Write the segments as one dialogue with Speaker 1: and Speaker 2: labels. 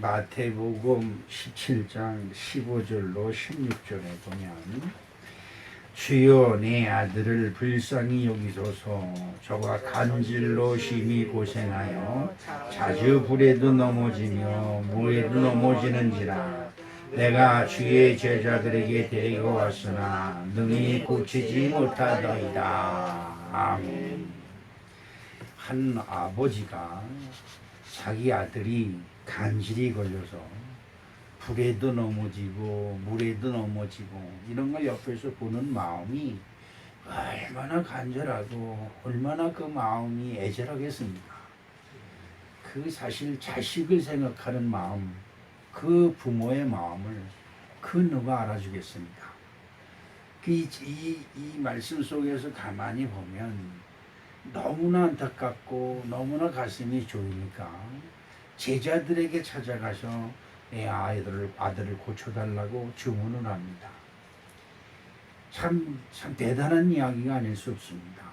Speaker 1: 마태복음 17장 15절로 16절에 보면 주여 내 아들을 불쌍히 여기소서. 저가 간질로 심히 고생하여 자주 불에도 넘어지며 물에도 넘어지는지라. 내가 주의 제자들에게 데리고 왔으나 능히 고치지 못하더이다. 아멘. 한 아버지가 자기 아들이 간질이 걸려서 불에도 넘어지고 물에도 넘어지고 이런 걸 옆에서 보는 마음이 얼마나 간절하고 얼마나 그 마음이 애절하겠습니까? 그 사실 자식을 생각하는 마음, 그 부모의 마음을 그 누가 알아주겠습니까? 이 말씀 속에서 가만히 보면 너무나 안타깝고 너무나 가슴이 조이니까 제자들에게 찾아가서 내 아들을 고쳐달라고 주문을 합니다. 참 대단한 이야기가 아닐 수 없습니다.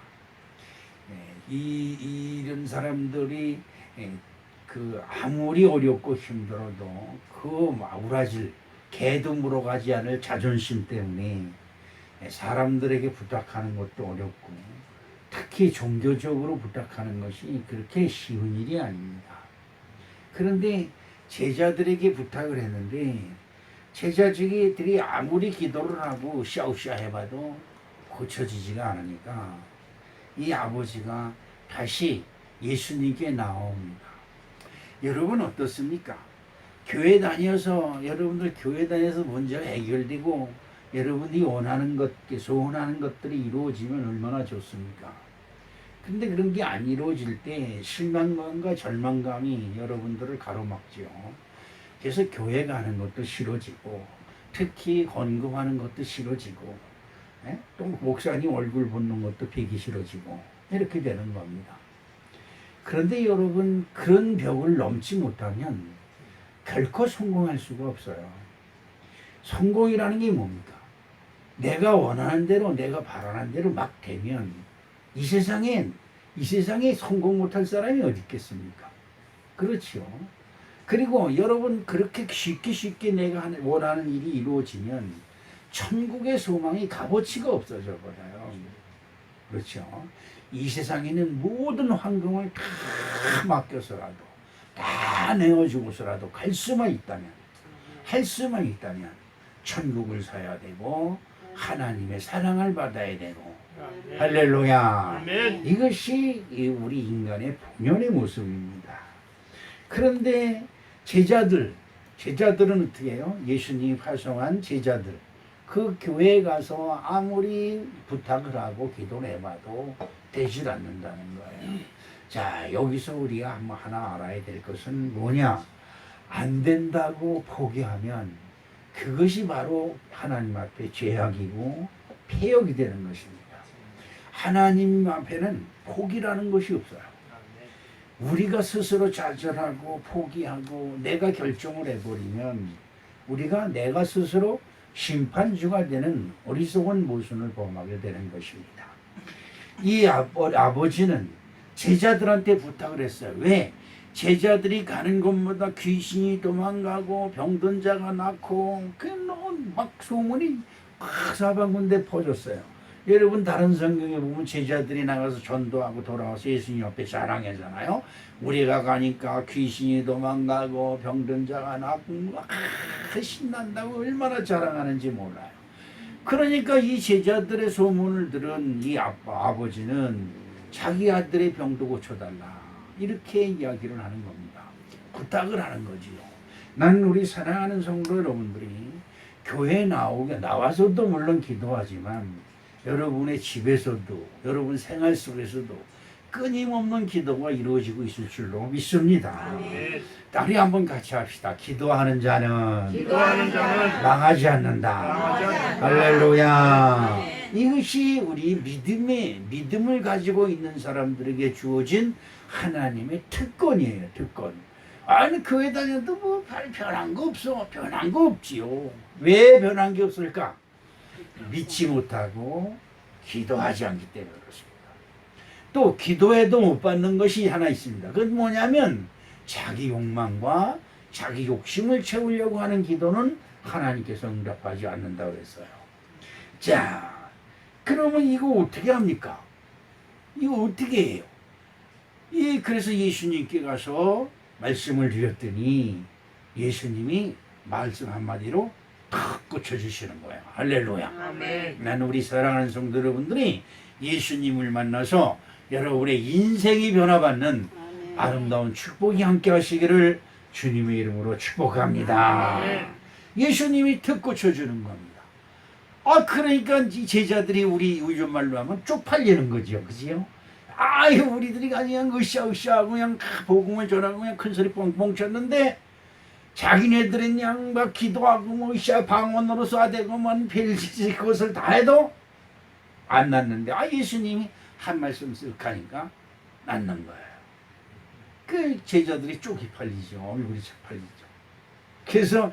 Speaker 1: 이런 사람들이 그 아무리 어렵고 힘들어도 그 우라질 개도 물어가지 않을 자존심 때문에 사람들에게 부탁하는 것도 어렵고 특히 종교적으로 부탁하는 것이 그렇게 쉬운 일이 아닙니다. 그런데 제자들에게 부탁을 했는데 제자들이 아무리 기도를 하고 샤우샤 해봐도 고쳐지지가 않으니까 이 아버지가 다시 예수님께 나옵니다. 여러분 어떻습니까? 여러분들 교회 다녀서 문제가 해결되고 여러분이 소원하는 것들이 이루어지면 얼마나 좋습니까? 근데 그런 게 안 이루어질 때 실망감과 절망감이 여러분들을 가로막죠. 그래서 교회 가는 것도 싫어지고 특히 헌금하는 것도 싫어지고 또 목사님 얼굴 보는 것도 되기 싫어지고 이렇게 되는 겁니다. 그런데 여러분 그런 벽을 넘지 못하면 결코 성공할 수가 없어요. 성공이라는 게 뭡니까? 내가 원하는 대로 내가 바라는 대로 막 되면 이 세상에 성공 못할 사람이 어디 있겠습니까? 그렇죠. 그리고 여러분 그렇게 쉽게 내가 원하는 일이 이루어지면 천국의 소망이 값어치가 없어져 버려요. 그렇죠. 이 세상에는 모든 황금을 다 맡겨서라도 다 내어주고서라도 할 수만 있다면 천국을 사야 되고 하나님의 사랑을 받아야 되고 할렐루야. 이것이 우리 인간의 본연의 모습입니다. 그런데 제자들은 어떻게 해요? 예수님이 파송한 제자들 그 교회에 가서 아무리 부탁을 하고 기도를 해봐도 되질 않는다는 거예요. 자, 여기서 우리가 하나 알아야 될 것은 뭐냐? 안 된다고 포기하면 그것이 바로 하나님 앞에 죄악이고 폐역이 되는 것입니다. 하나님 앞에는 포기라는 것이 없어요. 우리가 스스로 좌절하고 포기하고 내가 결정을 해버리면 내가 스스로 심판주가 되는 어리석은 모순을 범하게 되는 것입니다. 이 아버지는 제자들한테 부탁을 했어요. 왜? 제자들이 가는 곳마다 귀신이 도망가고 병든 자가 낫고 막 소문이 사방군데 퍼졌어요. 여러분 다른 성경에 보면 제자들이 나가서 전도하고 돌아와서 예수님 앞에 자랑하잖아요. 우리가 가니까 귀신이 도망가고 병든 자가 낫고 신난다고 얼마나 자랑하는지 몰라요. 그러니까 이 제자들의 소문을 들은 이 아버지는 자기 아들의 병도 고쳐달라 이렇게 이야기를 하는 겁니다. 부탁을 하는 거지요. 난 우리 사랑하는 성도 여러분들이 교회에 나와서도 물론 기도하지만 여러분의 집에서도 여러분 생활 속에서도 끊임없는 기도가 이루어지고 있을 줄로 믿습니다. 우리 한번 같이 합시다. 기도하는 자는 망하지 않는다. 할렐루야. 이것이 우리 믿음을 가지고 있는 사람들에게 주어진 하나님의 특권이에요. 특권. 아니 교회 다녀도 뭐 변한 거 없어. 변한 거 없지요. 왜 변한 게 없을까? 믿지 못하고 기도하지 않기 때문에 그렇습니다. 또 기도해도 못 받는 것이 하나 있습니다. 그건 뭐냐면 자기 욕망과 자기 욕심을 채우려고 하는 기도는 하나님께서 응답하지 않는다고 그랬어요. 자, 그러면 이거 어떻게 합니까? 이거 어떻게 해요? 그래서 예수님께 가서 말씀을 드렸더니 예수님이 말씀 한마디로 탁 꽂혀주시는 거예요. 할렐루야.
Speaker 2: 아멘.
Speaker 1: 나는 우리 사랑하는 성도 여러분들이 예수님을 만나서 여러분의 인생이 변화받는 아름다운 축복이 함께 하시기를 주님의 이름으로 축복합니다. 예수님이 턱 꽂혀주는 겁니다. 그러니까 이 제자들이 우리 요즘 말로 하면 쪽팔리는 거지요. 그지요? 우리들이 그냥 으쌰으쌰하고 그냥 복음을 전하고 그냥 큰 소리 뻥뻥 쳤는데 자기네들은 그냥 막 기도하고 뭐 으쌰 방언으로 쏴대고 뭐 별짓 그것을 다 해도 안 낫는데 예수님이 한 말씀 쓱 하니까 낫는 거예요. 그 제자들이 쪽이 팔리죠. 얼굴이 착 팔리죠. 그래서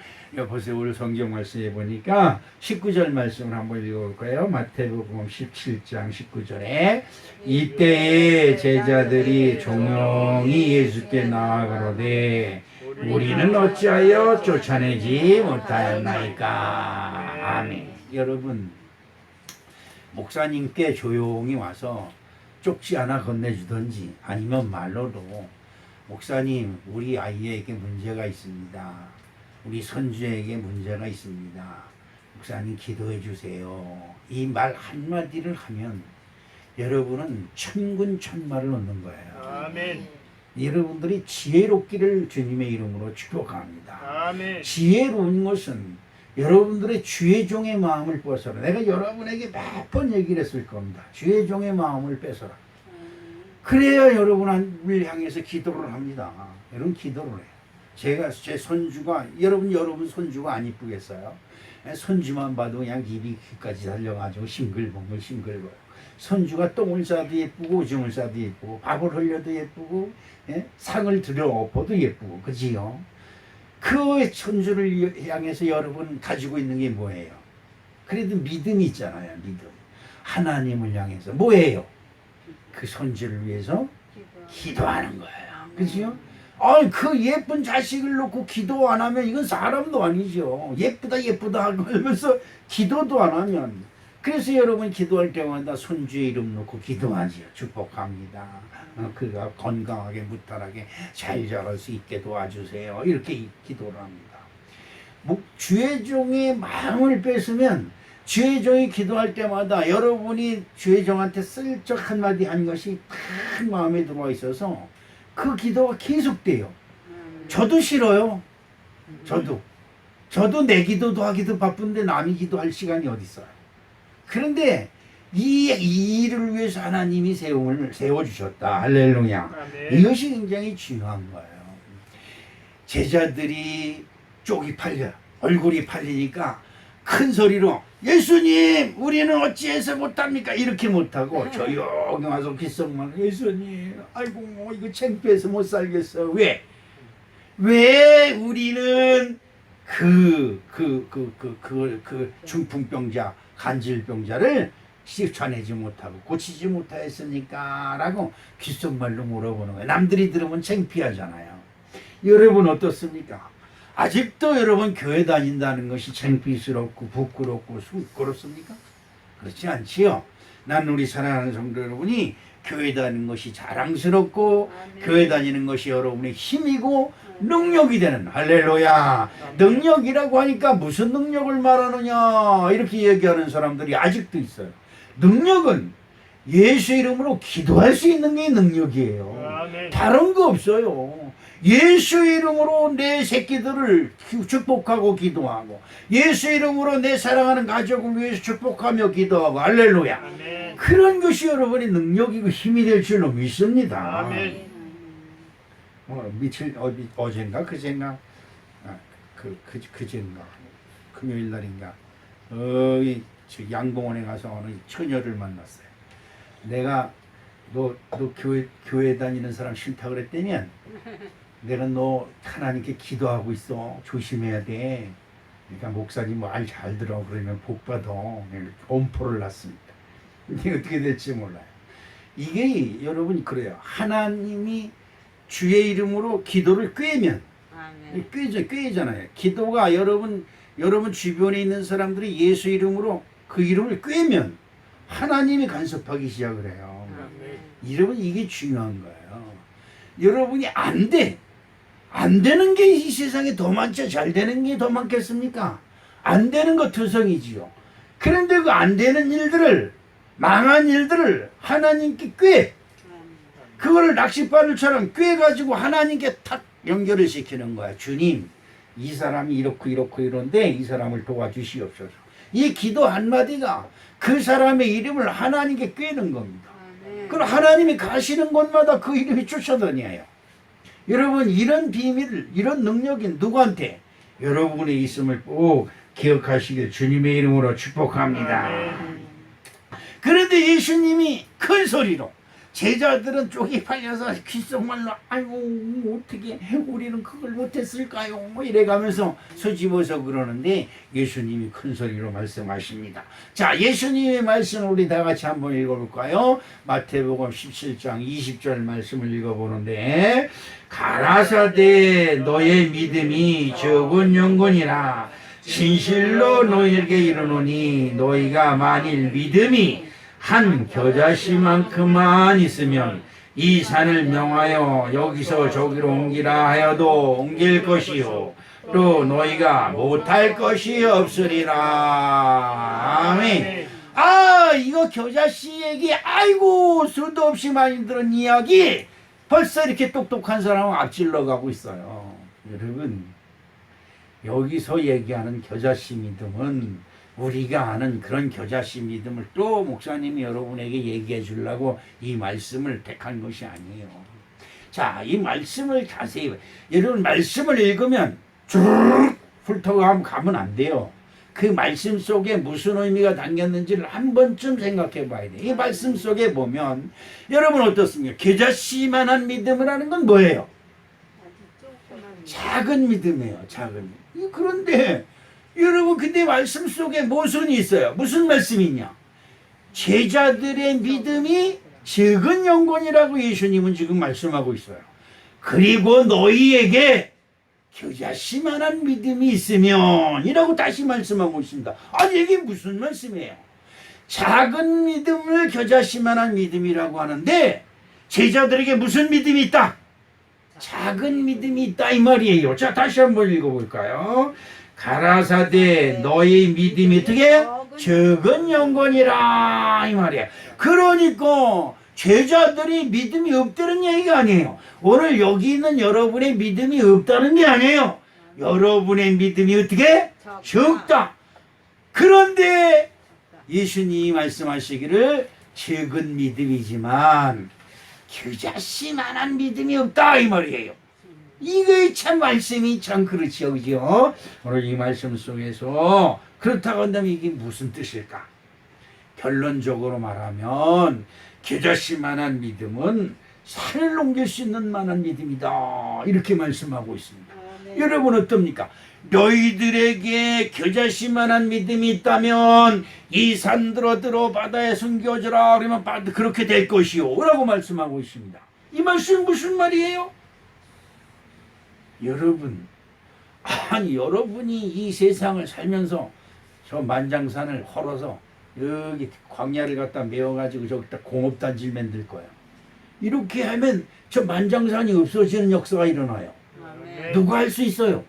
Speaker 1: 보세요. 오늘 성경 말씀에 보니까 19절 말씀을 한번 읽어볼까요? 마태복음 17장 19절에 이때에 제자들이 종용이 예수께 나아가로되 우리는 어찌하여 쫓아내지 못하였나이까. 아멘. 여러분, 목사님께 조용히 와서 쫓지 않아 건네주든지 아니면 말로도 목사님, 우리 아이에게 문제가 있습니다. 우리 손주에게 문제가 있습니다. 목사님 기도해 주세요. 이 말 한마디를 하면 여러분은 천군천마를 얻는 거예요.
Speaker 2: 아멘.
Speaker 1: 여러분들이 지혜롭기를 주님의 이름으로 축복합니다.
Speaker 2: 아멘.
Speaker 1: 지혜로운 것은 여러분들의 주의종의 마음을 뺏어라. 내가 여러분에게 몇 번 얘기를 했을 겁니다. 주의종의 마음을 뺏어라. 그래야 여러분을 향해서 기도를 합니다. 여러분 기도를 해요. 제 손주가 여러분 손주가 안 이쁘겠어요? 손주만 봐도 그냥 입이 귀까지 달려가지고 싱글벙글. 손주가 똥을 싸도 예쁘고 오줌을 싸도 예쁘고 밥을 흘려도 예쁘고 상을 들여 엎어도 예쁘고 그지요? 그 손주를 향해서 여러분 가지고 있는 게 뭐예요? 그래도 믿음이 있잖아요. 믿음. 하나님을 향해서 뭐예요? 그 손주를 위해서 기도하는 거예요. 그지요? 그 예쁜 자식을 놓고 기도 안 하면 이건 사람도 아니죠. 예쁘다 하면서 기도도 안 하면. 그래서 여러분 기도할 때마다 손주의 이름 놓고 기도하지요. 축복합니다. 그가 건강하게 무탈하게 잘 자랄 수 있게 도와주세요. 이렇게 기도를 합니다. 주의 종의 마음을 뺏으면 주의 종이 기도할 때마다 여러분이 주의 종한테 슬쩍 한마디 한 것이 딱 마음에 들어와 있어서 그 기도가 계속돼요. 저도 싫어요. 저도 내 기도도 하기도 바쁜데 남이 기도할 시간이 어디 있어요. 그런데 이 일을 위해서 하나님이 세워주셨다. 할렐루야.
Speaker 2: 아멘.
Speaker 1: 이것이 굉장히 중요한 거예요. 제자들이 쪽이 팔려 얼굴이 팔리니까 큰 소리로 예수님 우리는 어찌해서 못합니까? 이렇게 못하고 조용히 와서 귓속말 예수님 아이고 이거 창피해서 못 살겠어. 왜 우리는 그 중풍병자 간질병자를 씻어내지 못하고 고치지 못하였으니까 라고 귓속말로 물어보는 거예요. 남들이 들으면 창피하잖아요. 여러분 어떻습니까? 아직도 여러분 교회 다닌다는 것이 창피스럽고 부끄럽고 그렇습니까? 그렇지 않지요. 난 우리 사랑하는 성도 여러분이 교회 다니는 것이 자랑스럽고 교회 다니는 것이 여러분의 힘이고 능력이 되는 할렐루야. 능력이라고 하니까 무슨 능력을 말하느냐 이렇게 얘기하는 사람들이 아직도 있어요. 능력은 예수 이름으로 기도할 수 있는 게 능력이에요. 다른 거 없어요. 예수 이름으로 내 새끼들을 축복하고 기도하고 예수 이름으로 내 사랑하는 가족을 위해서 축복하며 기도하고 할렐루야.
Speaker 2: 아멘.
Speaker 1: 그런 것이 여러분의 능력이고 힘이 될 줄로 믿습니다.
Speaker 2: 아멘.
Speaker 1: 어젠가 그젠가 그젠가 금요일 날인가 저 양봉원에 가서 어느 처녀를 만났어요. 내가 너 교회 다니는 사람 싫다 그랬더니 내가 너 하나님께 기도하고 있어. 조심해야 돼. 그러니까 목사님 말 잘 들어. 그러면 복 받아. 엄포를 놨습니다. 이게 어떻게 될지 몰라요. 이게 여러분 그래요. 하나님이 주의 이름으로 기도를 꿰면 꾀잖아요. 기도가 여러분 주변에 있는 사람들이 예수 이름으로 그 이름을 꾀면 하나님이 간섭하기 시작을 해요. 여러분 이게 중요한 거예요. 여러분이 안 되는 게 이 세상에 더 많죠. 잘 되는 게 더 많겠습니까? 안 되는 거 투성이지요. 그런데 그 안 되는 일들을, 망한 일들을 하나님께 그거를 낚싯바늘처럼 꿰가지고 하나님께 탁 연결을 시키는 거야. 주님, 이 사람이 이렇고 이런데 이 사람을 도와주시옵소서. 이 기도 한마디가 그 사람의 이름을 하나님께 꿰는 겁니다. 그럼 하나님이 가시는 곳마다 그 이름이 쫓아다녀요. 여러분 이런 비밀, 이런 능력이 누구한테? 여러분에 있음을 꼭 기억하시길 주님의 이름으로 축복합니다. 그런데 예수님이 큰 소리로, 제자들은 쪽이 팔려서 귓속말로 아이고 어떻게 우리는 그걸 못했을까요? 뭐 이래가면서 수집어서 그러는데 예수님이 큰 소리로 말씀하십니다. 자, 예수님의 말씀을 우리 다 같이 한번 읽어볼까요? 마태복음 17장 20절 말씀을 읽어보는데, 가라사대 너의 믿음이 적은 영혼이라 진실로 너희에게 이르노니 너희가 만일 믿음이 한 겨자씨만큼만 있으면 이 산을 명하여 여기서 저기로 옮기라 하여도 옮길 것이요 또 너희가 못할 것이 없으리라. 아멘. 이거 겨자씨 얘기, 아이고 수도 없이 많이 들은 이야기 벌써 이렇게 똑똑한 사람은 앞질러 가고 있어요. 여러분 여기서 얘기하는 겨자씨 믿음은 우리가 아는 그런 겨자씨 믿음을 또 목사님이 여러분에게 얘기해 주려고 이 말씀을 택한 것이 아니에요. 자, 이 말씀을 자세히, 여러분 말씀을 읽으면 쭉 훑어가면 안 돼요. 그 말씀 속에 무슨 의미가 담겼는지를 한 번쯤 생각해 봐야 돼요. 이 말씀 속에 보면 여러분 어떻습니까? 겨자씨만한 믿음을 하는 건 뭐예요? 작은 믿음이에요. 작은 믿음. 그런데 여러분 근데 말씀 속에 모순이 있어요. 무슨 말씀이 있냐? 제자들의 믿음이 적은 영혼이라고 예수님은 지금 말씀하고 있어요. 그리고 너희에게 겨자씨만한 믿음이 있으면 이라고 다시 말씀하고 있습니다. 아니 이게 무슨 말씀이에요? 작은 믿음을 겨자씨만한 믿음이라고 하는데 제자들에게 무슨 믿음이 있다? 작은 믿음이 있다 이 말이에요. 자, 다시 한번 읽어볼까요? 가라사대 너의 믿음이 어떻게? 적은 영혼이라 이 말이야. 그러니까 제자들이 믿음이 없다는 얘기가 아니에요. 오늘 여기 있는 여러분의 믿음이 없다는 게 아니에요. 여러분의 믿음이 어떻게? 적다. 그런데 예수님이 말씀하시기를 적은 믿음이지만 겨자씨만한 믿음이 없다 이 말이에요. 이게 참 말씀이 참 그렇지요, 그죠? 오늘 이 말씀 속에서 그렇다고 한다면 이게 무슨 뜻일까? 결론적으로 말하면 겨자씨만한 믿음은 산을 옮길 수 있는 만한 믿음이다 이렇게 말씀하고 있습니다. 여러분 어떻습니까? 너희들에게 겨자씨만한 믿음이 있다면 이 산들어 바다에 숨겨져라 그러면 그렇게 될 것이요 라고 말씀하고 있습니다. 이 말씀 무슨 말이에요? 여러분, 아니 여러분이 이 세상을 살면서 저 만장산을 헐어서 여기 광야를 갖다 메워가지고 저기다 공업단지를 만들 거예요. 이렇게 하면 저 만장산이 없어지는 역사가 일어나요. 누가 할 수 있어요?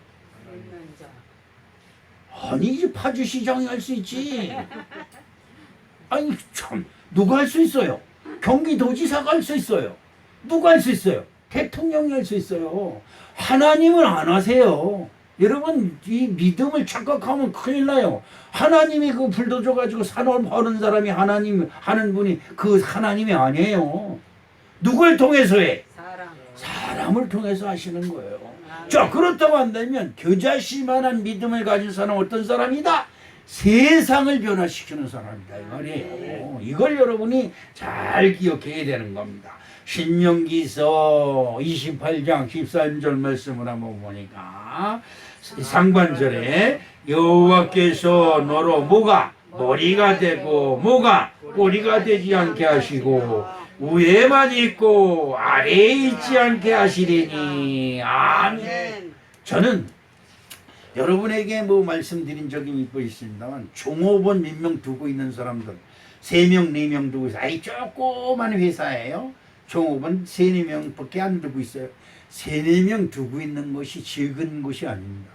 Speaker 1: 아니 이제 파주시장이 할 수 있지. 아니 참 누가 할 수 있어요? 경기도지사가 할 수 있어요. 누가 할 수 있어요? 대통령이 할 수 있어요. 하나님은 안 하세요. 여러분 이 믿음을 착각하면 큰일 나요. 하나님이 그 불도저 가지고 산을 허는 사람이 하나님 하는 분이 그 하나님이 아니에요. 누굴 통해서 해? 사람을 통해서 하시는 거예요. 자, 그렇다고 한다면 겨자씨만한 믿음을 가진 사람은 어떤 사람이다? 세상을 변화시키는 사람이다 이 말이에요. 이걸 여러분이 잘 기억해야 되는 겁니다. 신명기서 28장 13절 말씀을 한번 보니까 상반절에 여호와께서 너로 뭐가 머리가 되고 뭐가 꼬리가 되지 않게 하시고 위에만 있고 아래에 있지 않게 하시리니. 아멘. 저는 여러분에게 뭐 말씀드린 적이 있습니다만 종업원 몇 명 두고 있는 사람들 3명, 4명 두고 있어요. 아이 조그만 회사예요. 종업원 3, 4명밖에 안 두고 있어요. 3, 4명 두고 있는 것이 적은 것이 아닙니다.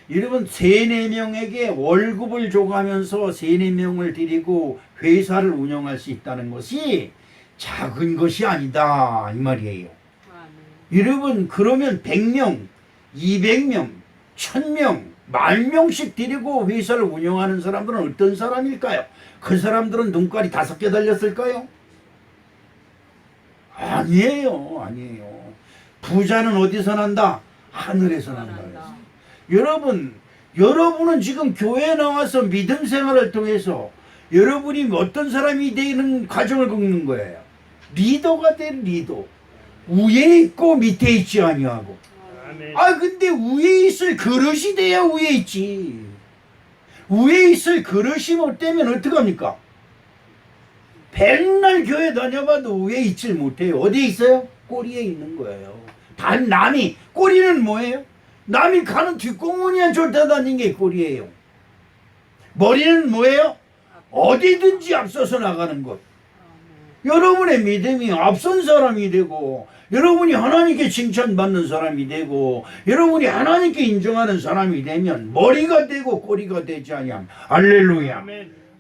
Speaker 1: 여러분 3, 4명에게 월급을 줘가면서 3, 4명을 데리고 회사를 운영할 수 있다는 것이 작은 것이 아니다 이 말이에요. 여러분 그러면 100명, 200명, 1000명, 10,000명씩 데리고 회사를 운영하는 사람들은 어떤 사람일까요? 그 사람들은 눈깔이 5개 달렸을까요? 아니에요. 아니에요. 부자는 어디서 난다? 하늘에서 난다. 여러분은 지금 교회에 나와서 믿음 생활을 통해서 여러분이 어떤 사람이 되는 과정을 겪는 거예요. 리더가 된 리더. 위에 있고 밑에 있지 아니하고. 아 근데 위에 있을 그릇이 돼야 위에 있지. 위에 있을 그릇이 못 되면 어떡합니까? 백날 교회 다녀봐도 위에 있질 못해요. 어디에 있어요? 꼬리에 있는 거예요. 단 남이 꼬리는 뭐예요? 남이 가는 뒷공문이야 쫓아다니는 게 꼬리예요. 머리는 뭐예요? 어디든지 앞서서 나가는 것. 여러분의 믿음이 앞선 사람이 되고 여러분이 하나님께 칭찬받는 사람이 되고 여러분이 하나님께 인정하는 사람이 되면 머리가 되고 꼬리가 되지 아니함. 할렐루야.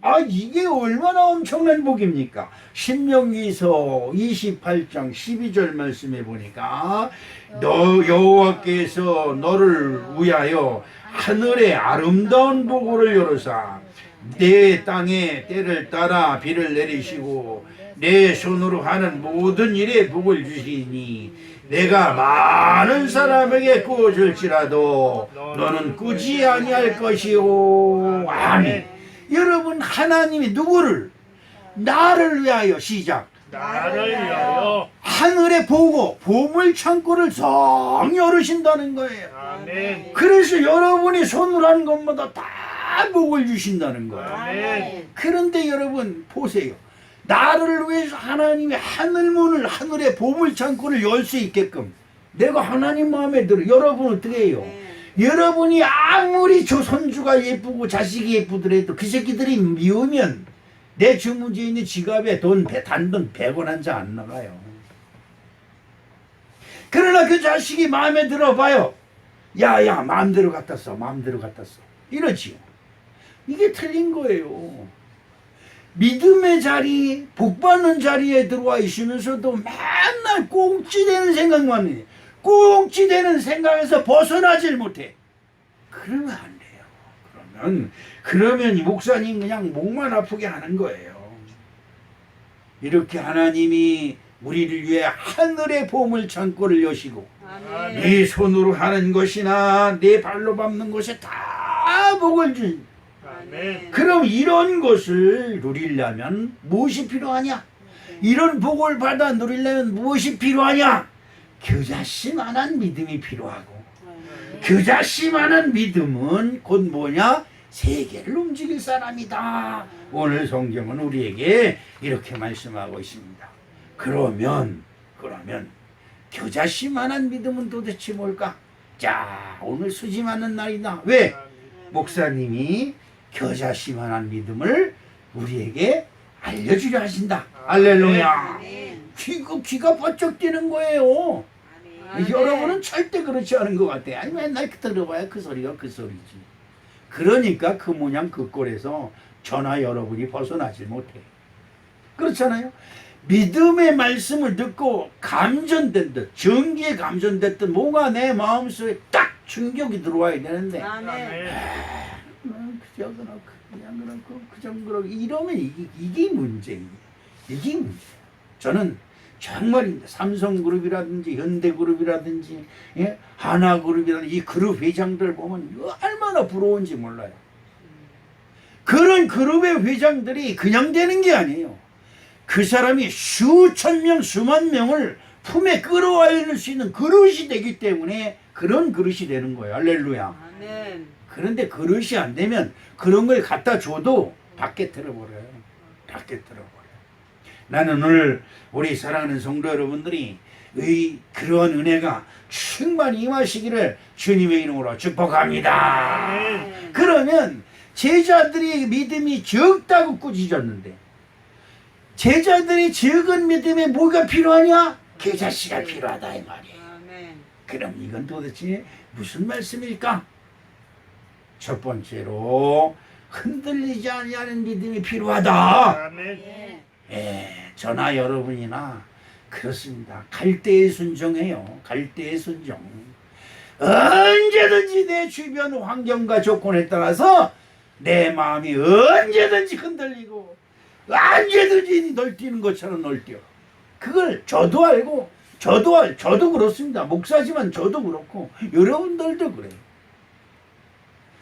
Speaker 1: 아 이게 얼마나 엄청난 복입니까? 신명기서 28장 12절 말씀해 보니까 너 여호와께서 너를 위하여 하늘의 아름다운 보고를 열어사 내 땅에 때를 따라 비를 내리시고 내 손으로 하는 모든 일에 복을 주시니 내가 많은 사람에게 꾸어줄지라도 너는 꾸지 아니할 것이오. 아멘. 여러분 하나님이 누구를? 나를 위하여 시작.
Speaker 2: 나를 위하여
Speaker 1: 하늘의 보고 보물 창고를 성 열으신다는 거예요.
Speaker 2: 아멘.
Speaker 1: 그래서 여러분이 손으로 하는 것마다 다 복을 주신다는 거예요.
Speaker 2: 아멘.
Speaker 1: 그런데 여러분 보세요. 나를 위해서 하나님의 하늘문을 하늘의 보물 창고를 열 수 있게끔 내가 하나님 마음에 들어. 여러분 어떻게 해요? 여러분이 아무리 손주가 예쁘고 자식이 예쁘더라도 그 새끼들이 미우면 내 주머니에 있는 지갑에 단돈 100원 한 장 안 나가요. 그러나 그 자식이 마음에 들어봐요. 야야 마음대로 갖다 써. 마음대로 갖다 써. 이러지요. 이게 틀린 거예요. 믿음의 자리, 복받는 자리에 들어와 있으면서도 맨날 꽁찌되는 생각만 해. 꽁찌되는 생각에서 벗어나질 못해. 그러면 안 돼요. 그러면 이 목사님 그냥 목만 아프게 하는 거예요. 이렇게 하나님이 우리를 위해 하늘의 보물 창고를 여시고 네 손으로 하는 것이나 네 발로 밟는 것이 다 복을 준. 그럼 이런 것을 누리려면 무엇이 필요하냐? 이런 복을 받아 누리려면 무엇이 필요하냐? 겨자씨만한 믿음이 필요하고 겨자씨만한 믿음은 곧 뭐냐? 세계를 움직일 사람이다. 오늘 성경은 우리에게 이렇게 말씀하고 있습니다. 그러면 겨자씨만한 믿음은 도대체 뭘까? 자, 오늘 수지 맞는 날이다. 왜? 목사님이 겨자씨만한 믿음을 우리에게 알려주려 하신다. 할렐루야. 귀가 번쩍 뛰는 거예요. 여러분은 절대 그렇지 않은 것 같아요. 아니 맨날 들어봐야 그 소리가 그 소리지. 그러니까 그 모양 그 꼴에서 저나 여러분이 벗어나지 못해. 그렇잖아요. 믿음의 말씀을 듣고 감전된 듯 전기에 감전됐듯 뭔가 내 마음속에 딱 충격이 들어와야 되는데 그냥 그렇고 이러면 이게 문제입니다. 이게 문제예요. 저는 정말입니다. 삼성그룹이라든지 현대그룹이라든지 하나그룹이라든지 이 그룹 회장들 보면 얼마나 부러운지 몰라요. 그런 그룹의 회장들이 그냥 되는 게 아니에요. 그 사람이 수천 명 수만 명을 품에 끌어안을 수 있는 그릇이 되기 때문에 그런 그릇이 되는 거예요. 할렐루야.
Speaker 3: 아멘.
Speaker 1: 그런데 그릇이 안 되면 그런 걸 갖다 줘도 밖에 틀어버려요. 밖에 틀어버려요. 나는 오늘 우리 사랑하는 성도 여러분들이 그런 은혜가 충만히 임하시기를 주님의 이름으로 축복합니다.
Speaker 2: 아멘.
Speaker 1: 그러면 제자들이 믿음이 적다고 꾸짖었는데 제자들이 적은 믿음에 뭐가 필요하냐? 계자씨가 필요하다 이 말이에요.
Speaker 3: 아멘.
Speaker 1: 그럼 이건 도대체 무슨 말씀일까? 첫 번째로 흔들리지 아니하는 믿음이 필요하다.
Speaker 2: 아멘.
Speaker 1: 저나 여러분이나 그렇습니다. 갈 때에 순종해요. 갈 때에 순종. 언제든지 내 주변 환경과 조건에 따라서 내 마음이 언제든지 흔들리고 언제든지 널뛰는 것처럼 널뛰어. 그걸 저도 알고 저도 그렇습니다. 목사지만 저도 그렇고 여러분들도 그래요.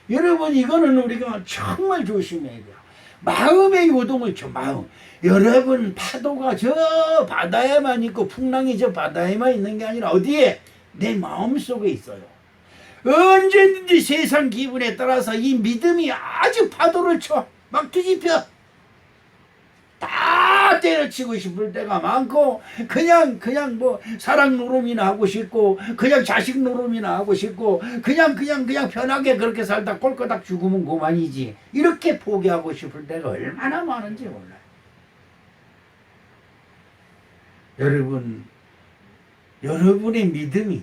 Speaker 1: 여러분 이거는 우리가 정말 조심해야 돼요. 마음의 요동을 마음. 여러분 파도가 저 바다에만 있고 풍랑이 저 바다에만 있는 게 아니라 어디에? 내 마음 속에 있어요. 언제든지 세상 기분에 따라서 이 믿음이 아주 파도를 쳐 막 뒤집혀 다 때려치고 싶을 때가 많고 그냥 뭐 사랑 노름이나 하고 싶고 그냥 자식 노름이나 하고 싶고 그냥 편하게 그렇게 살다 꼴꼬닥 죽으면 그만이지 이렇게 포기하고 싶을 때가 얼마나 많은지 몰라요. 여러분의 믿음이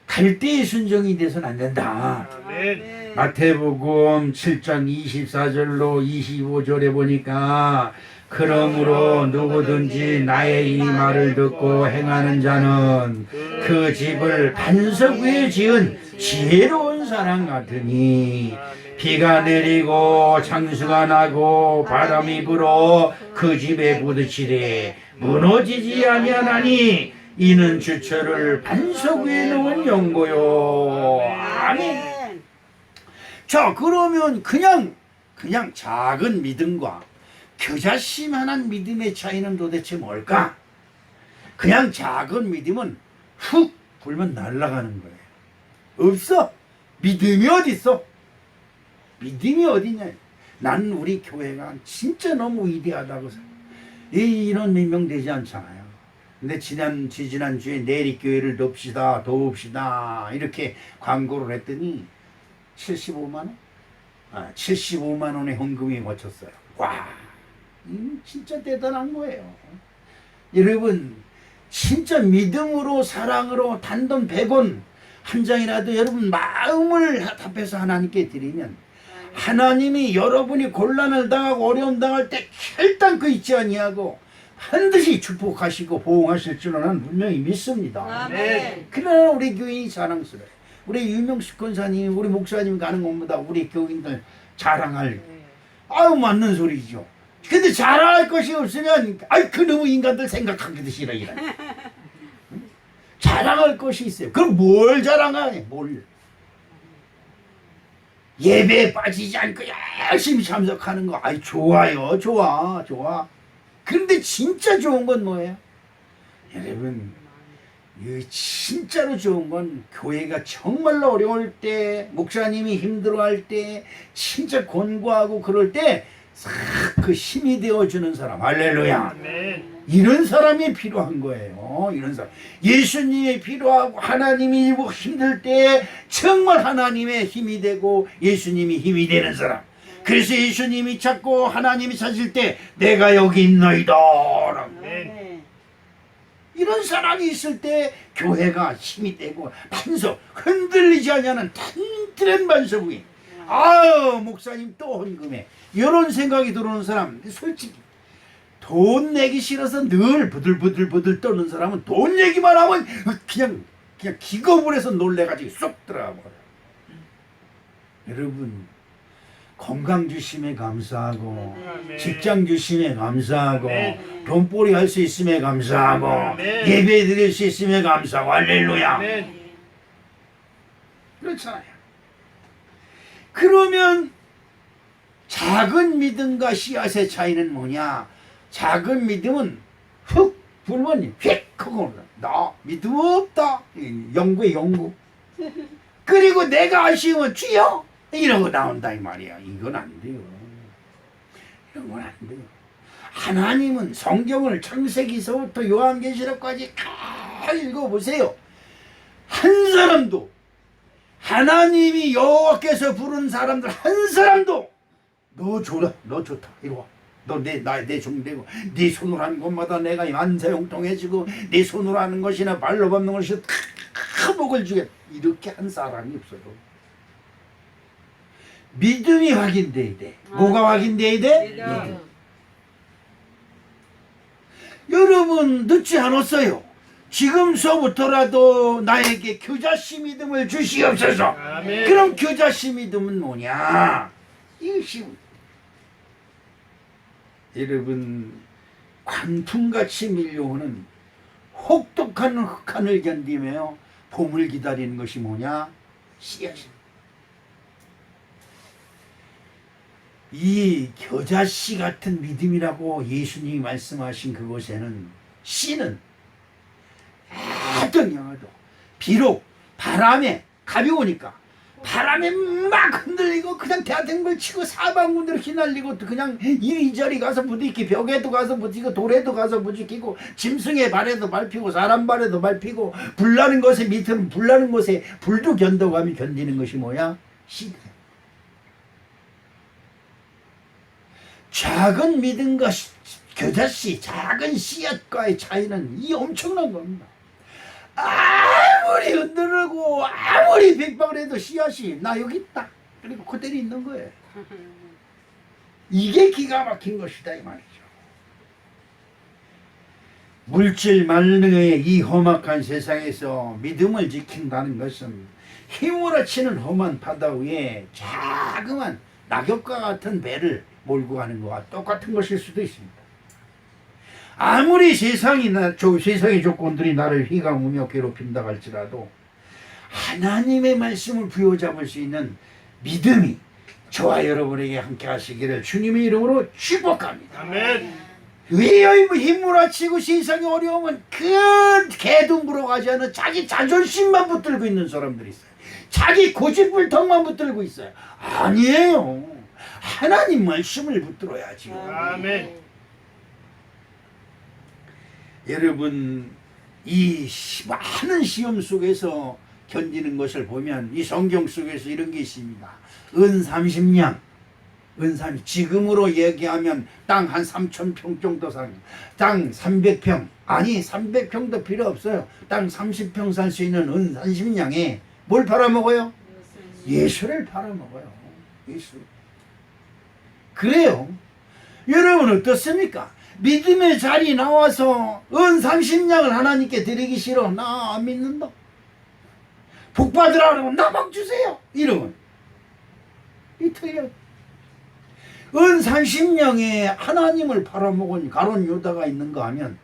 Speaker 1: 갈 때의 순종이 돼서는 안 된다.
Speaker 2: 아멘.
Speaker 1: 마태복음 7장 24절로 25절에 보니까 그러므로 누구든지 나의 이 말을 듣고 행하는 자는 그 집을 반석 위에 지은 지혜로운 사람 같으니 비가 내리고 창수가 나고 바람이 불어 그 집에 부딪히되 무너지지 아니하나니 이는 주철을 반석 위에 놓은 연고요. 아멘. 자, 그러면 그냥 작은 믿음과 겨자씨만한 믿음의 차이는 도대체 뭘까? 그냥 작은 믿음은 훅 불면 날아가는 거예요. 없어. 믿음이 어디 있어? 믿음이 어디냐? 나는 우리 교회가 진짜 너무 위대하다고 생각해요. 이런 민명되지 않잖아요. 근데 지난주에 내리교회를 도웁시다 이렇게 광고를 했더니 75만 원? 75만 원의 헌금이 거쳤어요. 와, 진짜 대단한 거예요. 여러분, 진짜 믿음으로 사랑으로 단돈 100원 한 장이라도 여러분 마음을 답해서 하나님께 드리면 하나님이 여러분이 곤란을 당하고 어려움 당할 때 결단코 잊지 아니하고 반드시 축복하시고 보응하실 줄은 나는 분명히 믿습니다.
Speaker 3: 아멘.
Speaker 1: 그러나 우리 교인이 자랑스러워요. 우리 유명식 권사님, 우리 목사님 가는 것보다 우리 교인들 자랑할 아유 맞는 소리죠. 근데 자랑할 것이 없으면 그놈의 인간들 생각하기도 싫어 이런. 자랑할 것이 있어요. 그럼 뭘 자랑해? 뭘? 예배에 빠지지 않고 열심히 참석하는 거. 좋아요. 좋아. 그런데 진짜 좋은 건 뭐예요? 여러분, 진짜로 좋은 건 교회가 정말로 어려울 때, 목사님이 힘들어할 때, 진짜 권고하고 그럴 때 싹 그 힘이 되어주는 사람. 할렐루야.
Speaker 2: 아멘.
Speaker 1: 이런 사람이 필요한 거예요. 이런 사람. 예수님이 필요하고 하나님이 힘들 때 정말 하나님의 힘이 되고 예수님이 힘이 되는 사람. 그래서 예수님이 찾고 하나님이 찾을 때 내가 여기 있나이다.
Speaker 2: 아멘.
Speaker 1: 이런 사람이 있을 때 교회가 힘이 되고 반석 흔들리지 않냐는 튼튼한 반석 위에 목사님 또 헌금해 이런 생각이 들어오는 사람 솔직히 돈 내기 싫어서 늘 부들부들 떠는 사람은 돈 얘기만 하면 그냥 기겁을 해서 놀래가지고 쏙 들어가 버려요. 여러분 건강 주심에 감사하고
Speaker 2: 아멘.
Speaker 1: 직장 주심에 감사하고
Speaker 2: 아멘.
Speaker 1: 돈벌이 할 수 있음에 감사하고
Speaker 2: 아멘.
Speaker 1: 예배 드릴 수 있음에 감사하고 할렐루야.
Speaker 2: 아멘.
Speaker 1: 그렇잖아요. 그러면 작은 믿음과 씨앗의 차이는 뭐냐? 작은 믿음은 훅 불면 휙 하고 올라. 나 믿음 없다. 영구의 영구. 그리고 내가 아쉬우면 주여 이러고 나온다 이 말이야. 이건 안 돼요. 이런 건 안 돼요. 하나님은 성경을 창세기서부터 요한계시록까지 잘 읽어보세요. 한 사람도 하나님이 여호와께서 부른 사람들 한 사람도 너 줘라, 너 좋다, 이리 와, 너 내 종되고 네 손으로 하는 것마다 내가 만사형통해지고 네 손으로 하는 것이나 발로 밟는 것이 큰 복을 주겠다, 이렇게 한 사람이 없어요. 믿음이 확인돼야 돼. 뭐가 확인돼야 돼? 믿음. 여러분 늦지 않았어요. 지금서부터라도 나에게 겨자씨 믿음을 주시옵소서.
Speaker 2: 아멘.
Speaker 1: 그럼 겨자씨 믿음은 뭐냐? 이것이 여러분 광풍같이 밀려오는 혹독한 흑한을 견디며 봄을 기다리는 것이 뭐냐? 씨앗입니다. 이 겨자씨 같은 믿음이라고 예수님이 말씀하신 그곳에는 씨는 어떤 영화도 비록 바람에 가벼우니까 바람에 막 흔들리고 그냥 대하던 걸 치고 사방군대로 휘날리고 또 그냥 이리저리 가서 부딪히고 벽에도 가서 부딪히고 돌에도 가서 부딪히고 짐승의 발에도 밟히고 사람 발에도 밟히고 불나는 것에 밑으로 불나는 것에 불도 견뎌가며 견디는 것이 뭐야? 씨다. 작은 믿음과 겨자씨, 작은 씨앗과의 차이는 이 엄청난 겁니다. 아무리 흔들고 아무리 빅박을 해도 씨앗이 나 여기 있다, 그리고 그대로 있는 거예요. 이게 기가 막힌 것이다 이 말이죠. 물질 만능의 이 험악한 세상에서 믿음을 지킨다는 것은 힘으로 치는 험한 바다 위에 자그만 낙엽과 같은 배를 몰고 가는 것과 똑같은 것일 수도 있습니다. 아무리 세상의 조건들이 나를 휘감으며 괴롭힌다 할지라도 하나님의 말씀을 부여잡을 수 있는 믿음이 저와 여러분에게 함께 하시기를 주님의 이름으로 축복합니다.
Speaker 2: 아멘.
Speaker 1: 왜 힘으로 치고 세상의 어려움은 그 개도 물어가지 않은 자기 자존심만 붙들고 있는 사람들이 있어요. 자기 고집불통만 붙들고 있어요. 아니에요. 하나님 말씀을 붙들어야지.
Speaker 2: 아멘.
Speaker 1: 여러분 이 많은 시험 속에서 견디는 것을 보면 이 성경 속에서 이런 게 있습니다. 은 30냥, 지금으로 얘기하면 땅 한 3,000평 정도 산, 땅 300평, 아니 300평도 필요 없어요. 땅 30평 살 수 있는 은 30냥에 뭘 팔아먹어요? 예수를 팔아먹어요. 예수. 그래요. 여러분 어떻습니까? 믿음의 자리 나와서 은 30냥을 하나님께 드리기 싫어, 나 안 믿는다, 복 받으라고 나막 주세요 이러면 이 틀려. 은 30냥에 하나님을 팔아먹은 가론 유다가 있는가 하면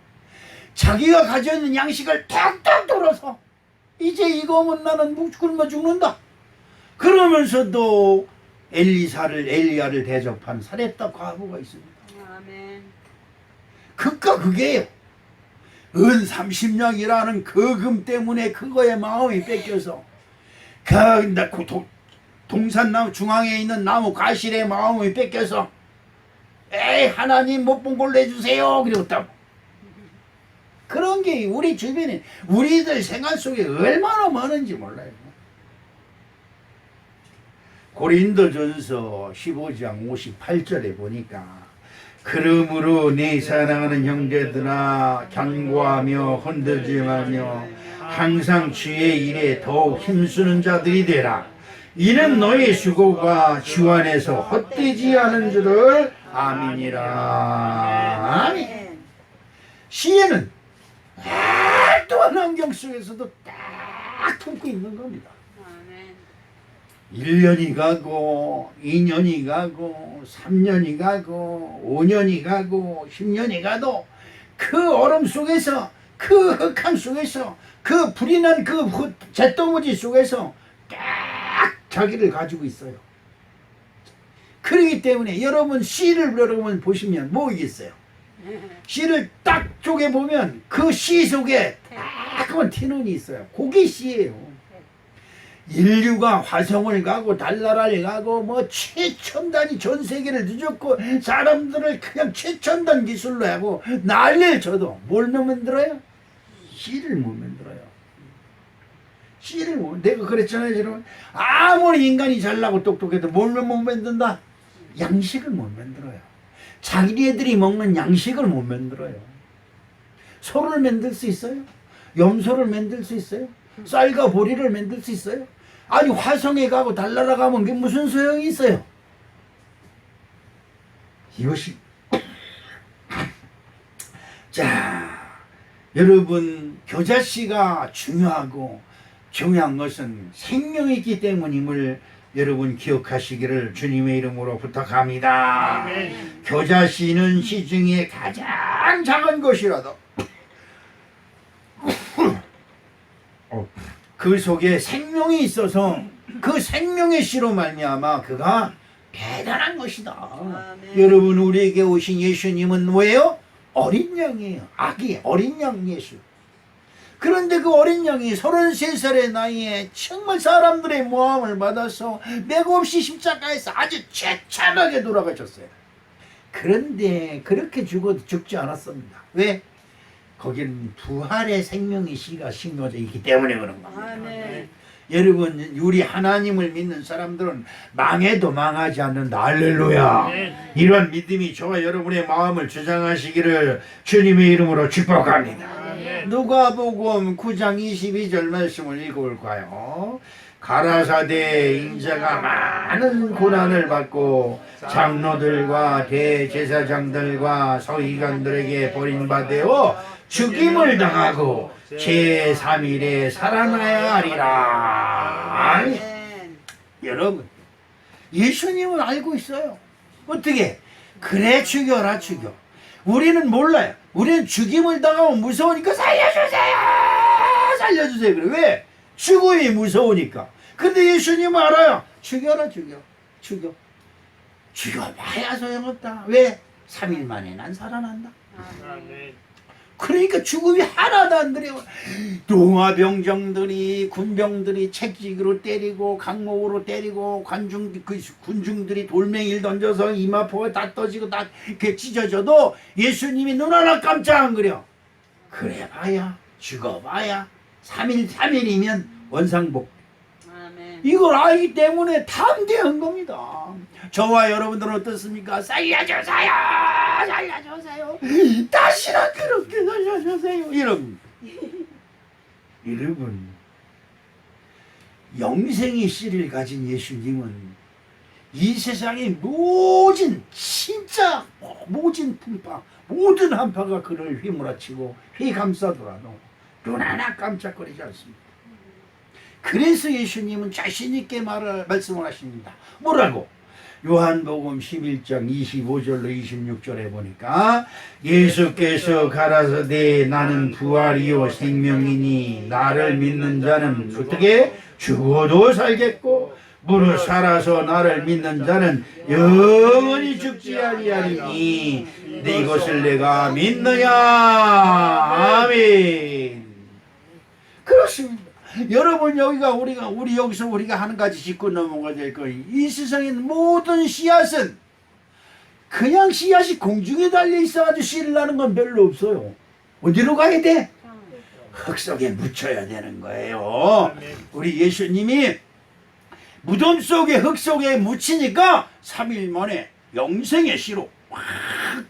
Speaker 1: 자기가 가지고 있는 양식을 탁탁 돌아서 이제 이거면 나는 굶어 죽는다 그러면서도 엘리야를 대접한 사렙다 과부가 있습니다.
Speaker 2: 아멘.
Speaker 1: 그까 그게요. 은 30냥이라는 그 금 때문에 그거의 마음이 뺏겨서 동산나무 중앙에 있는 나무 가실의 마음이 뺏겨서 에이 하나님 못 본 걸로 해주세요 그랬다고. 그런 게 우리 주변에 우리들 생활 속에 얼마나 많은지 몰라요. 고린도전서 15장 58절에 보니까 그러므로 내 사랑하는 형제들아 견고하며 흔들지 말며 항상 주의 일에 더욱 힘쓰는 자들이 되라. 이는 너의 수고가 주 안에서 헛되지 않은 줄을 아멘이라. 아멘. 시에는 또한 환경 속에서도 딱 품고 있는 겁니다. 1년이 가고 2년이 가고 3년이 가고 5년이 가고 10년이 가도 그 얼음 속에서 그 흑암 속에서 그 불이 난 그 잿더무지 속에서 딱 자기를 가지고 있어요. 그렇기 때문에 여러분 씨를 여러분 보시면 뭐 있어요? 씨를 딱 쪼개보면 그 씨 속에 따끔한 티눈이 있어요. 그게 씨예요. 인류가 화성을 가고 달나라를 가고 뭐 최첨단이 전 세계를 뒤졌고 사람들을 그냥 최첨단 기술로 하고 난리를 쳐도 뭘 만들어요? 씨를 못 만들어요. 씨를 못, 내가 그랬잖아요. 여러분. 아무리 인간이 잘나고 똑똑해도 뭘 못 만든다? 양식을 못 만들어요. 자기네들이 먹는 양식을 못 만들어요. 소를 만들 수 있어요? 염소를 만들 수 있어요? 쌀과 보리를 만들 수 있어요? 아니 화성에 가고 달나라 가면 그게 무슨 소용이 있어요? 이것이 자, 여러분 교자씨가 중요하고 중요한 것은 생명이 있기 때문임을 여러분 기억하시기를 주님의 이름으로 부탁합니다.
Speaker 2: 아멘.
Speaker 1: 교자씨는 시 중에 가장 작은 것이라도 그 속에 생명이 있어서 그 생명의 씨로 말미암아 그가 대단한 것이다.
Speaker 2: 아멘.
Speaker 1: 여러분 우리에게 오신 예수님은 뭐예요? 어린 양이에요. 아기 어린 양 예수. 그런데 그 어린 양이 33살의 나이에 정말 사람들의 모함을 받아서 맥없이 십자가에서 아주 처참하게 돌아가셨어요. 그런데 그렇게 죽어도 죽지 않았습니다. 왜? 거기는 부활의 생명의 씨가 심어져 있기 때문에 그런 겁니다.
Speaker 2: 아멘.
Speaker 1: 여러분 우리 하나님을 믿는 사람들은 망해도 망하지 않는다. 할렐루야. 이런 믿음이 저와 여러분의 마음을 주장하시기를 주님의 이름으로 축복합니다. 누가복음 9장 22절 말씀을 읽어볼까요? 가라사대 인자가 많은 고난을 받고 장로들과 대제사장들과 서기관들에게 버림받아 죽임을 당하고 제3일에 살아나야 하리라.
Speaker 2: 아멘.
Speaker 1: 여러분 예수님은 알고 있어요. 어떻게? 그래 죽여라 죽여. 우리는 몰라요. 우리는 죽임을 당하면 무서우니까 살려주세요 살려주세요 그래. 왜? 죽음이 무서우니까. 근데 예수님은 알아요. 죽여라 죽여. 죽여봐야 소용없다. 왜? 3일 만에 난 살아난다.
Speaker 2: 아멘.
Speaker 1: 그러니까 죽음이 하나도 안 들여. 동화병정들이 군병들이 채찍으로 때리고 강목으로 때리고 군중들이 돌멩이를 던져서 이마포가 다 떠지고 다 이렇게 찢어져도 예수님이 눈 하나 깜짝 안 그려. 그래봐야 죽어봐야 3일이면 원상복.
Speaker 2: 아멘.
Speaker 1: 이걸 알기 때문에 담대한 겁니다. 저와 여러분들은 어떻습니까? 살려주세요 다시는 그렇게 살려주세요 여러분 영생의 씨를 가진 예수님은 이 세상의 모진 진짜 모진 풍파 모든 한파가 그를 휘몰아치고 휘감싸더라도 눈 하나 깜짝거리지 않습니다. 그래서 예수님은 자신있게 말씀을 하십니다. 뭐라고? 요한복음 11장 25절로 26절에 보니까 예수께서 가라사대 나는 부활이요 생명이니 나를 믿는 자는 어떻게 죽어도 살겠고 무릇 살아서 나를 믿는 자는 영원히 죽지 아니하리니 이것을 내가 믿느냐. 아멘. 그렇습니다. 여러분 우리 여기서 우리가 한 가지 짚고 넘어가야 될 거예요. 이 세상에 모든 씨앗은 그냥 씨앗이 공중에 달려 있어가지고 씨를 나는 건 별로 없어요. 어디로 가야 돼? 흙 속에 묻혀야 되는 거예요. 우리 예수님이 무덤 속에 흙 속에 묻히니까 3일 만에 영생의 씨로 확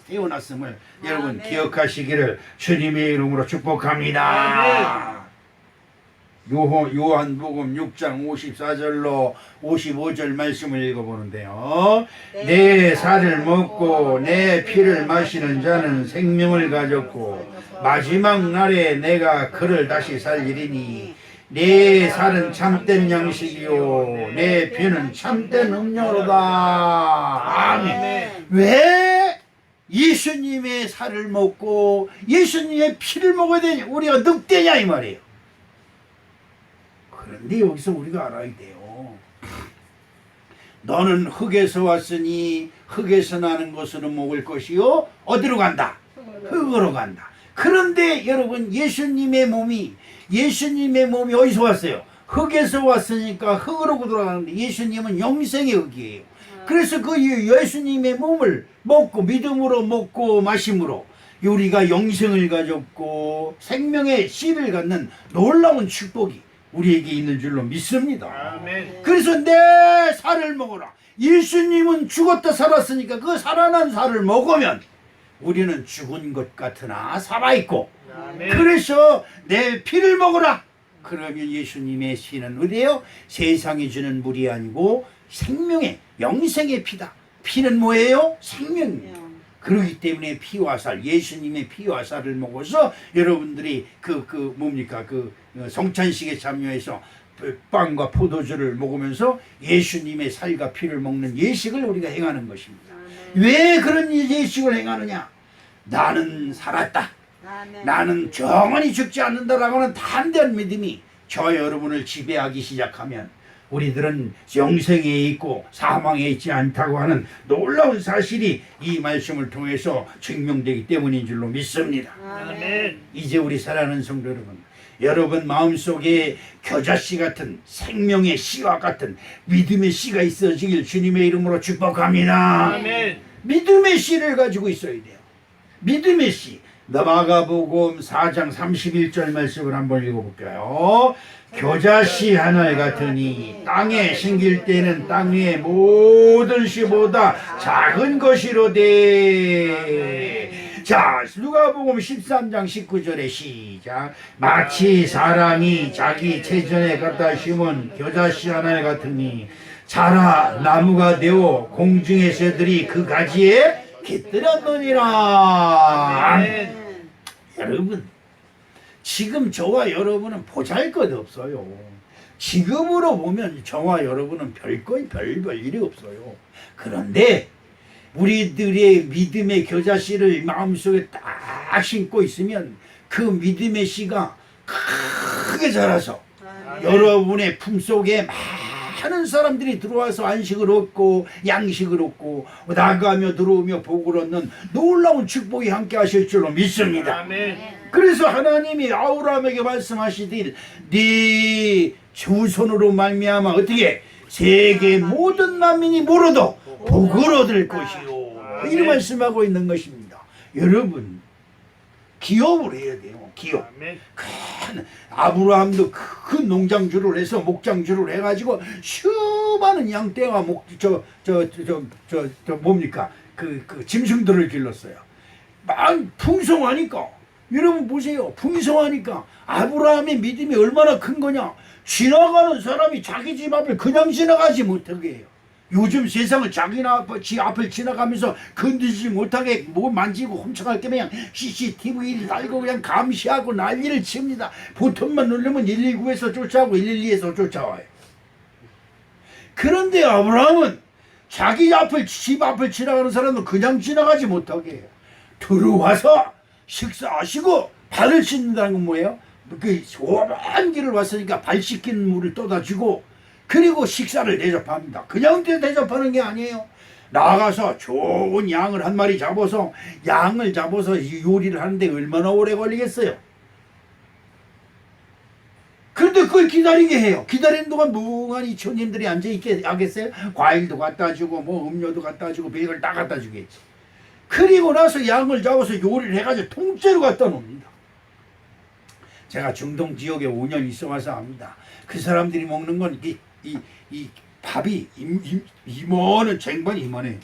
Speaker 1: 태어났음을 여러분 기억하시기를 주님의 이름으로 축복합니다. 요한복음 6장 54절로 55절 말씀을 읽어보는데요. 내 살을 먹고 내 피를 마시는 자는 생명을 가졌고 마지막 날에 내가 그를 다시 살리리니 내 살은 참된 양식이요 내 피는 참된 음료로다. 아멘. 왜 예수님의 살을 먹고 예수님의 피를 먹어야 되냐? 우리가 늑대냐 이 말이에요. 그런데 여기서 우리가 알아야 돼요. 너는 흙에서 왔으니 흙에서 나는 것으로 먹을 것이요 어디로 간다? 흙으로 간다. 그런데 여러분 예수님의 몸이 어디서 왔어요? 흙에서 왔으니까 흙으로 돌아가는데 예수님은 영생의 흙이에요. 그래서 그 예수님의 몸을 먹고 믿음으로 먹고 마심으로 우리가 영생을 가졌고 생명의 씨를 갖는 놀라운 축복이 우리에게 있는 줄로 믿습니다.
Speaker 2: 아멘.
Speaker 1: 그래서 내 살을 먹어라. 예수님은 죽었다 살았으니까 그 살아난 살을 먹으면 우리는 죽은 것 같으나 살아있고,
Speaker 2: 아멘.
Speaker 1: 그래서 내 피를 먹어라. 그러면 예수님의 피는 어디에요? 세상이 주는 물이 아니고 생명의 영생의 피다. 피는 뭐예요? 생명입니다. 그렇기 때문에 피와 살, 예수님의 피와 살을 먹어서 여러분들이 뭡니까? 성찬식에 참여해서 빵과 포도주를 먹으면서 예수님의 살과 피를 먹는 예식을 우리가 행하는 것입니다. 왜 그런 예식을 행하느냐? 나는 살았다. 나는 영원히 죽지 않는다라고 하는 담대한 믿음이 저 여러분을 지배하기 시작하면 우리들은 영생에 있고 사망에 있지 않다고 하는 놀라운 사실이 이 말씀을 통해서 증명되기 때문인 줄로 믿습니다.
Speaker 2: 아멘.
Speaker 1: 이제 우리 사랑하는 성도 여러분 마음속에 겨자씨 같은 생명의 씨와 같은 믿음의 씨가 있어지길 주님의 이름으로 축복합니다.
Speaker 2: 아멘.
Speaker 1: 믿음의 씨를 가지고 있어야 돼요. 믿음의 씨. 마가복음 4장 31절 말씀을 한번 읽어볼까요? 겨자씨 하늘 같으니 땅에 심길 때는 땅 위의 모든 씨보다 작은 것이로되. 자, 누가복음 13장 19절에 시작. 마치 사람이 자기 체전에 갖다 심은 겨자씨 하늘 같으니 자라 나무가 되어 공중의 새들이 그 가지에 깃들었느니라.
Speaker 2: 아멘.
Speaker 1: 여러분, 지금 저와 여러분은 보잘것없어요. 지금으로 보면 저와 여러분은 별 일이 없어요. 그런데 우리들의 믿음의 겨자씨를 마음속에 딱 심고 있으면 그 믿음의 씨가 크게 자라서 여러분의 품속에 많은 사람들이 들어와서 안식을 얻고 양식을 얻고 나가며 들어오며 복을 얻는 놀라운 축복이 함께 하실 줄로 믿습니다.
Speaker 2: 아멘.
Speaker 1: 그래서 하나님이 아브라함에게 말씀하시길 네 후손으로 말미암아 어떻게 세계 모든 만민이 물어도 복을 얻을 것이요, 이런 말씀하고 있는 것입니다. 여러분, 기업을 해야 돼요. 기업.
Speaker 2: 아멘.
Speaker 1: 큰 아브라함도 큰 농장주를 해서 목장주를 해가지고 수많은 양떼와 뭡니까 그 짐승들을 길렀어요. 풍성하니까. 여러분 보세요. 풍성하니까 아브라함의 믿음이 얼마나 큰 거냐. 지나가는 사람이 자기 집 앞을 그냥 지나가지 못하게 해요. 요즘 세상은 자기 집 앞을 지나가면서 건드리지 못하게 뭐 만지고 훔쳐갈 게 그냥 CCTV를 달고 그냥 감시하고 난리를 칩니다. 버튼만 누르면 119에서 쫓아오고 112에서 쫓아와요. 그런데 아브라함은 자기 집 앞을 지나가는 사람은 그냥 지나가지 못하게 해요. 들어와서 식사하시고 발을 씻는다는 건 뭐예요? 그 좁은 길을 왔으니까 발 씻긴 물을 떠다 주고 그리고 식사를 대접합니다. 그냥 대접하는 게 아니에요. 나가서 좋은 양을 한 마리 잡아서 요리를 하는데 얼마나 오래 걸리겠어요? 그런데 그걸 기다리게 해요. 기다리는 동안 멍하니 초님들이 앉아있게 하겠어요? 과일도 갖다 주고 뭐 음료도 갖다 주고 별걸 다 갖다 주겠지. 그리고 나서 양을 잡아서 요리를 해가지고 통째로 갖다 놓습니다. 제가 중동 지역에 5년 있어 와서 압니다. 그 사람들이 먹는 건 이 밥이 이만한 쟁반이 이만해.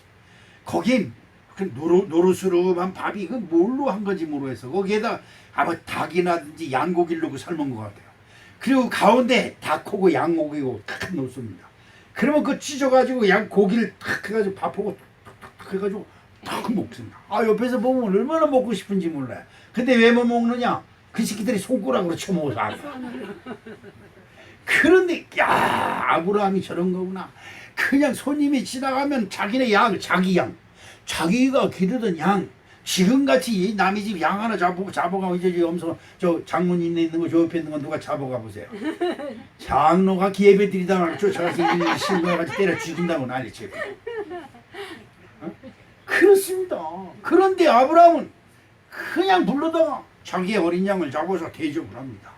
Speaker 1: 거기에 그 노릇스름한 밥이 그 뭘로 한 건지 모르겠어. 거기에다 아마 닭이나든지 양고기를 넣고 삶은 것 같아요. 그리고 가운데 닭하고 양고기고 탁 넣습니다. 그러면 그거 찢어가지고 양고기를 탁 해가지고 밥하고 탁 해가지고 탁 먹습니다. 아, 옆에서 보면 얼마나 먹고 싶은지 몰라요. 근데 왜 못 먹느냐? 그 새끼들이 손가락으로 쳐먹어서 알아. 그런데 야, 아브라함이 저런 거구나. 그냥 손님이 지나가면 자기가 기르던 양, 지금같이 남의 집 양 하나 잡아가고 이제 엄청 저 장로님 있는 거 저 옆에 있는 거 누가 잡아가 보세요. 장로가 기회배 들이다가 쫓아가서 신고해가지고 때려 죽인다고 난리치고. 그렇습니다. 그런데 아브라함은 그냥 불러다가 자기의 어린 양을 잡아서 대접을 합니다.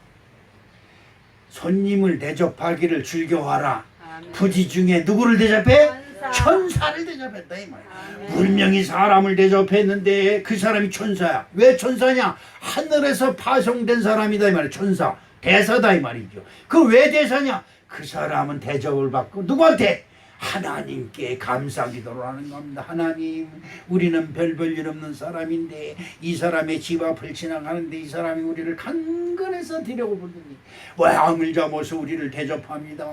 Speaker 1: 손님을 대접하기를 즐겨하라. 부지 중에 누구를 대접해? 천사를 대접했다 이 말이야.
Speaker 2: 아멘.
Speaker 1: 분명히 사람을 대접했는데 그 사람이 천사야. 왜 천사냐? 하늘에서 파송된 사람이다 이 말이야. 천사, 대사다 이 말이죠. 그 왜 대사냐? 그 사람은 대접을 받고 누구한테? 하나님께 감사 기도를 하는 겁니다. 하나님, 우리는 별 일 없는 사람인데 이 사람의 집 앞을 지나가는데 이 사람이 우리를 강건해서 데려고 보더니 왕을 잡아서 우리를 대접합니다.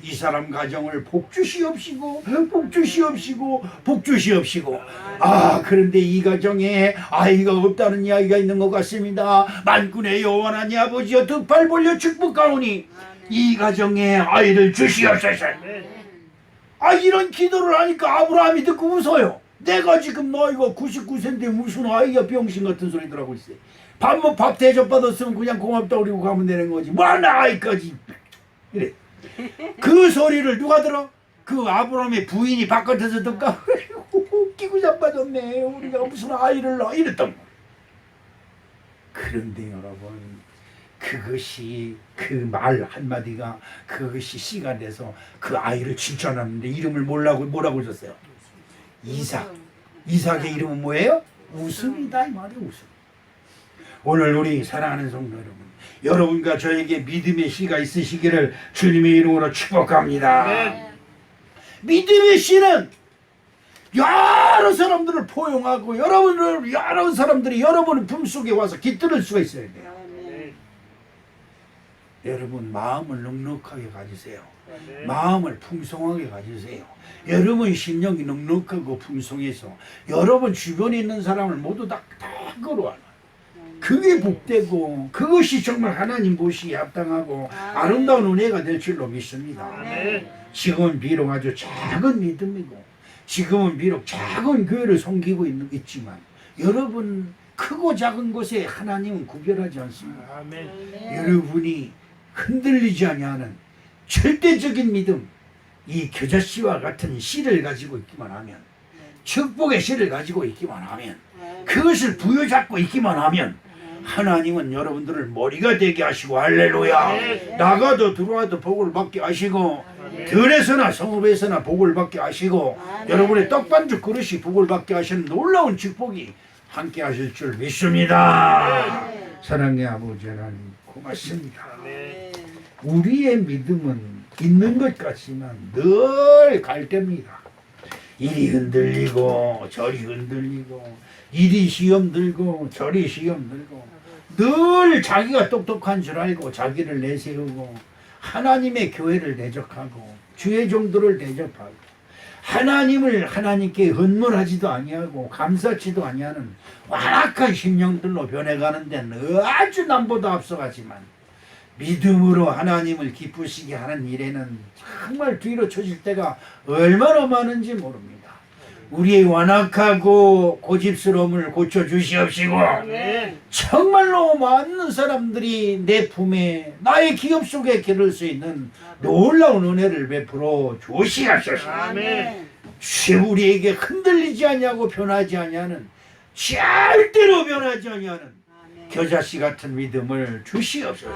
Speaker 1: 이 사람 가정을 복주시옵시고 복주시옵시고 복주시옵시고. 아, 그런데 이 가정에 아이가 없다는 이야기가 있는 것 같습니다. 만군의 여호와니 아버지여 두 팔 벌려 축복하오니 이 가정에 아이를 주시옵소서. 아, 이런 기도를 하니까 아브라함이 듣고 웃어요. 내가 지금 나이가 99세인데 무슨 아이가 병신 같은 소리들 하고 있어요. 밥 대접 받았으면 그냥 고맙다 그러고 가면 되는 거지. 뭐하나 아이까지. 이래. 그 소리를 누가 들어? 그 아브라함의 부인이 바깥에서 듣까? 웃기고 자빠졌네. 우리가 무슨 아이를 낳아. 이랬단 말이야. 그런데 여러분, 그것이 그 말 한마디가 그것이 씨가 돼서 그 아이를 칭찬하는데 이름을 뭐라고 줬어요? 이삭. 이삭의 이름은 뭐예요? 웃음이다 이 말이에요. 웃음. 오늘 우리 사랑하는 성도 여러분, 여러분과 저에게 믿음의 씨가 있으시기를 주님의 이름으로 축복합니다.
Speaker 2: 네.
Speaker 1: 믿음의 씨는 여러 사람들을 포용하고 여러 사람들이 여러분의 품속에 와서 깃들을 수가 있어야 돼요. 여러분, 마음을 넉넉하게 가지세요. 마음을 풍성하게 가지세요. 여러분 심령이 넉넉하고 풍성해서 여러분 주변에 있는 사람을 모두 다 끌어와요. 그게 복되고 그것이 정말 하나님 보시기에 합당하고 아름다운 은혜가 될 줄로 믿습니다. 지금은 비록 아주 작은 믿음이고 지금은 비록 작은 교회를 섬기고 있지만 여러분 크고 작은 것에 하나님은 구별하지 않습니다. 여러분이 흔들리지 아니하는 절대적인 믿음, 이 겨자씨와 같은 씨를 가지고 있기만 하면, 축복의 씨를 가지고 있기만 하면, 그것을 부여잡고 있기만 하면 하나님은 여러분들을 머리가 되게 하시고, 할렐루야, 나가도 들어와도 복을 받게 하시고, 들에서나 성읍에서나 복을 받게 하시고, 여러분의 떡반죽 그릇이 복을 받게 하시는 놀라운 축복이 함께 하실 줄 믿습니다. 사랑의 아버지 하나님 고맙습니다. 우리의 믿음은 있는 것 같지만 늘 갈대입니다. 이리 흔들리고 저리 흔들리고 이리 시험 들고 저리 시험 들고 늘 자기가 똑똑한 줄 알고 자기를 내세우고 하나님의 교회를 대적하고 주의 종들을 대접하고 하나님께 헌물하지도 아니하고 감사치도 아니하는 완악한 심령들로 변해가는 데는 아주 남보다 앞서가지만 믿음으로 하나님을 기쁘시게 하는 일에는 정말 뒤로 쳐질 때가 얼마나 많은지 모릅니다. 우리의 완악하고 고집스러움을 고쳐주시옵시고 정말로 많은 사람들이 내 품에 나의 기업 속에 기를 수 있는 놀라운 은혜를 베풀어 주시옵소서. 우리에게 흔들리지 아니하고 변하지 아니하는 절대로 변하지 아니하는 겨자씨 같은 믿음을 주시옵소서.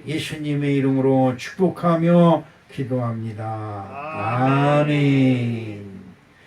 Speaker 1: 예수님의 이름으로 축복하며 기도합니다. 아멘.